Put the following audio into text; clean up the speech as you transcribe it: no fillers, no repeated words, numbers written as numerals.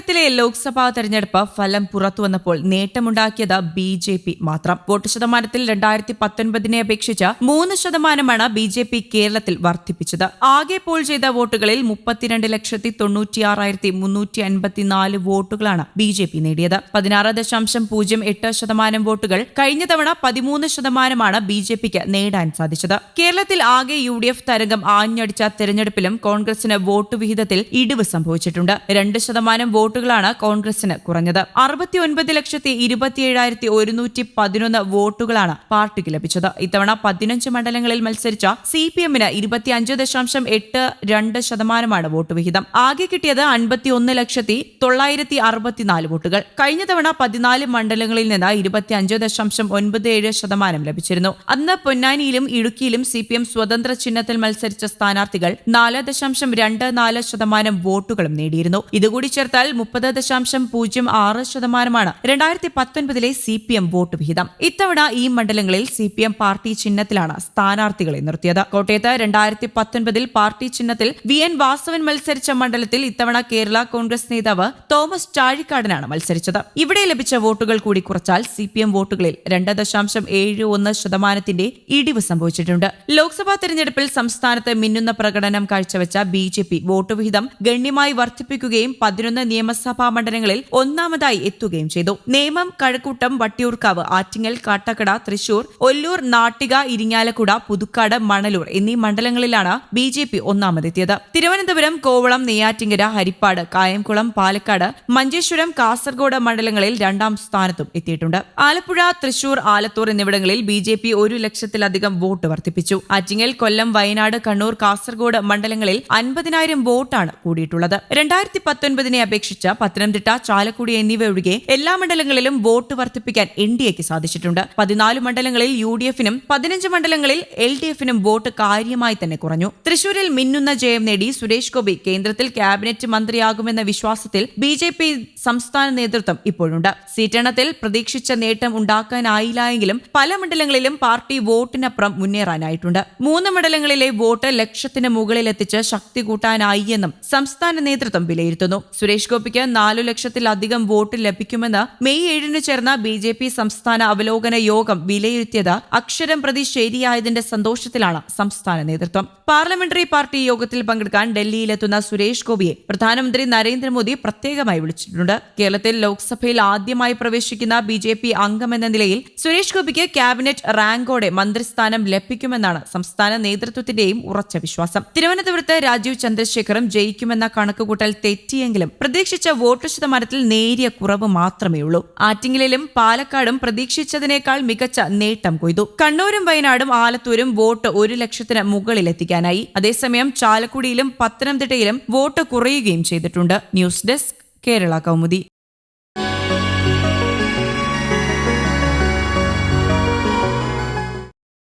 കേരളത്തിലെ ലോക്സഭാ തെരഞ്ഞെടുപ്പ് ഫലം പുറത്തുവന്നപ്പോൾ നേട്ടമുണ്ടാക്കിയത് BJP മാത്രം. വോട്ട് ശതമാനത്തിൽ 2019 അപേക്ഷിച്ച് 3% BJP കേരളത്തിൽ വർദ്ധിപ്പിച്ചത്. ആകെ പോൾ ചെയ്ത വോട്ടുകളിൽ 32,96,354 വോട്ടുകളാണ് BJP നേടിയത്. 16.08% വോട്ടുകൾ കഴിഞ്ഞ തവണ 13% BJPക്ക് നേടാൻ സാധിച്ചത്. കേരളത്തിൽ ആകെ UDF തരംഗം ആഞ്ഞടിച്ച തെരഞ്ഞെടുപ്പിലും കോൺഗ്രസിന് വോട്ട് വിഹിതത്തിൽ ഇടിവ് സംഭവിച്ചിട്ടുണ്ട്. 2% വോട്ടുകളാണ് കോൺഗ്രസിന് കുറഞ്ഞത്. 69,27,111 വോട്ടുകളാണ് പാർട്ടിക്ക് ലഭിച്ചത്. ഇത്തവണ 15 മണ്ഡലങ്ങളിൽ മത്സരിച്ച CPMന് 25.82% വോട്ട് വിഹിതം. ആകെ കിട്ടിയത് 51,964 വോട്ടുകൾ. കഴിഞ്ഞ തവണ 14 മണ്ഡലങ്ങളിൽ നിന്ന് 25.97% ലഭിച്ചിരുന്നു. അന്ന് പൊന്നാനിയിലും ഇടുക്കിയിലും CPM സ്വതന്ത്ര ചിഹ്നത്തിൽ മത്സരിച്ച സ്ഥാനാർത്ഥികൾ 4.24% വോട്ടുകളും നേടിയിരുന്നു. ഇതുകൂടി ചേർത്താൽ 30.06% 2019 CPM വോട്ട് വിഹിതം. ഇത്തവണ ഈ മണ്ഡലങ്ങളിൽ CPM പാർട്ടി ചിഹ്നത്തിലാണ് സ്ഥാനാർത്ഥികളെ നിർത്തിയത്. കോട്ടയത്ത് 2019 പാർട്ടി ചിഹ്നത്തിൽ VN വാസവൻ മത്സരിച്ച മണ്ഡലത്തിൽ ഇത്തവണ കേരള കോൺഗ്രസ് നേതാവ് തോമസ് ചാഴിക്കാടനാണ് മത്സരിച്ചത്. ഇവിടെ ലഭിച്ച വോട്ടുകൾ കൂടി കുറച്ചാൽ CPM വോട്ടുകളിൽ 2.71% ഇടിവ് സംഭവിച്ചിട്ടുണ്ട്. ലോക്സഭാ തെരഞ്ഞെടുപ്പിൽ സംസ്ഥാനത്ത് മിന്നുന്ന പ്രകടനം കാഴ്ചവെച്ച BJP വോട്ട് വിഹിതം ഗണ്യമായി വർദ്ധിപ്പിക്കുകയും 11 നിയമസഭാ മണ്ഡലങ്ങളിൽ ഒന്നാമതായി എത്തുകയും ചെയ്തു. നേമം, കഴക്കൂട്ടം, വട്ടിയൂർക്കാവ്, ആറ്റിങ്ങൽ, കാട്ടാക്കട, തൃശൂർ, ഒല്ലൂർ, നാട്ടിക, ഇരിങ്ങാലക്കുട, പുതുക്കാട്, മണലൂർ എന്നീ മണ്ഡലങ്ങളിലാണ് BJP ഒന്നാമതെത്തിയത്. തിരുവനന്തപുരം, കോവളം, നെയ്യാറ്റിങ്കര, ഹരിപ്പാട്, കായംകുളം, പാലക്കാട്, മഞ്ചേശ്വരം, കാസർഗോഡ് മണ്ഡലങ്ങളിൽ 2ാം സ്ഥാനത്തും എത്തിയിട്ടുണ്ട്. ആലപ്പുഴ, തൃശൂർ, ആലത്തൂർ എന്നിവിടങ്ങളിൽ BJP 1 ലക്ഷത്തിലധികം വോട്ട് വർദ്ധിപ്പിച്ചു. ആറ്റിങ്ങൽ, കൊല്ലം, വയനാട്, കണ്ണൂർ, കാസർഗോഡ് മണ്ഡലങ്ങളിൽ 50,000 വോട്ടാണ് കൂടിയിട്ടുള്ളത്. 2019 അപേക്ഷിച്ച് പത്തനംതിട്ട, ചാലക്കുടി എന്നിവ ഒഴികെ എല്ലാ മണ്ഡലങ്ങളിലും വോട്ട് വർദ്ധിപ്പിക്കാൻ NDAക്ക് സാധിച്ചിട്ടുണ്ട്. 14 മണ്ഡലങ്ങളിൽ UDFനും 15 മണ്ഡലങ്ങളിൽ LDFനും വോട്ട് കാര്യമായി തന്നെ കുറഞ്ഞു. തൃശൂരിൽ മിന്നുന്ന ജയം നേടി സുരേഷ് ഗോപി കേന്ദ്രത്തിൽ ക്യാബിനറ്റ് മന്ത്രിയാകുമെന്ന വിശ്വാസത്തിൽ BJP സംസ്ഥാന നേതൃത്വം ഇപ്പോഴുണ്ട്. സീറ്റെണ്ണത്തിൽ പ്രതീക്ഷിച്ച നേട്ടം ഉണ്ടാക്കാനായില്ല എങ്കിലും പല മണ്ഡലങ്ങളിലും പാർട്ടി വോട്ടിനപ്പുറം മുന്നേറാനായിട്ടുണ്ട്. 3 മണ്ഡലങ്ങളിലെ വോട്ട് ലക്ഷത്തിന് മുകളിലെത്തിച്ച് ശക്തി കൂട്ടാനായി എന്നും സംസ്ഥാന നേതൃത്വം വിലയിരുത്തുന്നു. സുരേഷ് ഗോപിക്ക് 4 ലക്ഷത്തിലധികം വോട്ട് ലഭിക്കുമെന്ന് മെയ് 7 ചേർന്ന BJP സംസ്ഥാന അവലോകന യോഗം വിലയിരുത്തിയത് അക്ഷരം പ്രതി ശരിയായതിന്റെ സന്തോഷത്തിലാണ് സംസ്ഥാന നേതൃത്വം. പാർലമെന്ററി പാർട്ടി യോഗത്തിൽ പങ്കെടുക്കാൻ ഡൽഹിയിലെത്തുന്ന സുരേഷ് ഗോപിയെ പ്രധാനമന്ത്രി നരേന്ദ്രമോദി പ്രത്യേകമായി വിളിച്ചിട്ടുണ്ട്. കേരളത്തിൽ ലോക്സഭയിൽ ആദ്യമായി പ്രവേശിക്കുന്ന BJP അംഗമെന്ന നിലയിൽ സുരേഷ് ഗോപിക്ക് ക്യാബിനറ്റ് റാങ്കോടെ മന്ത്രിസ്ഥാനം ലഭിക്കുമെന്നാണ് സംസ്ഥാന നേതൃത്വത്തിന്റെയും ഉറച്ച വിശ്വാസം. തിരുവനന്തപുരത്ത് രാജീവ് ചന്ദ്രശേഖറും ജയിക്കുമെന്ന കണക്കുകൂട്ടൽ തെറ്റിയെങ്കിലും പ്രതീക്ഷിച്ച വോട്ട് ശതമാനത്തിൽ നേരിയ കുറവ് മാത്രമേയുള്ളൂ. ആറ്റിങ്ങലിലും പാലക്കാടും പ്രതീക്ഷിച്ചതിനേക്കാൾ മികച്ച നേട്ടം കൊയ്തു. കണ്ണൂരും വയനാടും ആലത്തൂരും വോട്ട് 1 ലക്ഷത്തിന് മുകളിലെത്തിക്കാനായി. അതേസമയം ചാലക്കുടിയിലും പത്തനംതിട്ടയിലും വോട്ട് കുറയുകയും ചെയ്തിട്ടുണ്ട്. News desk, Kerala Kaumudi.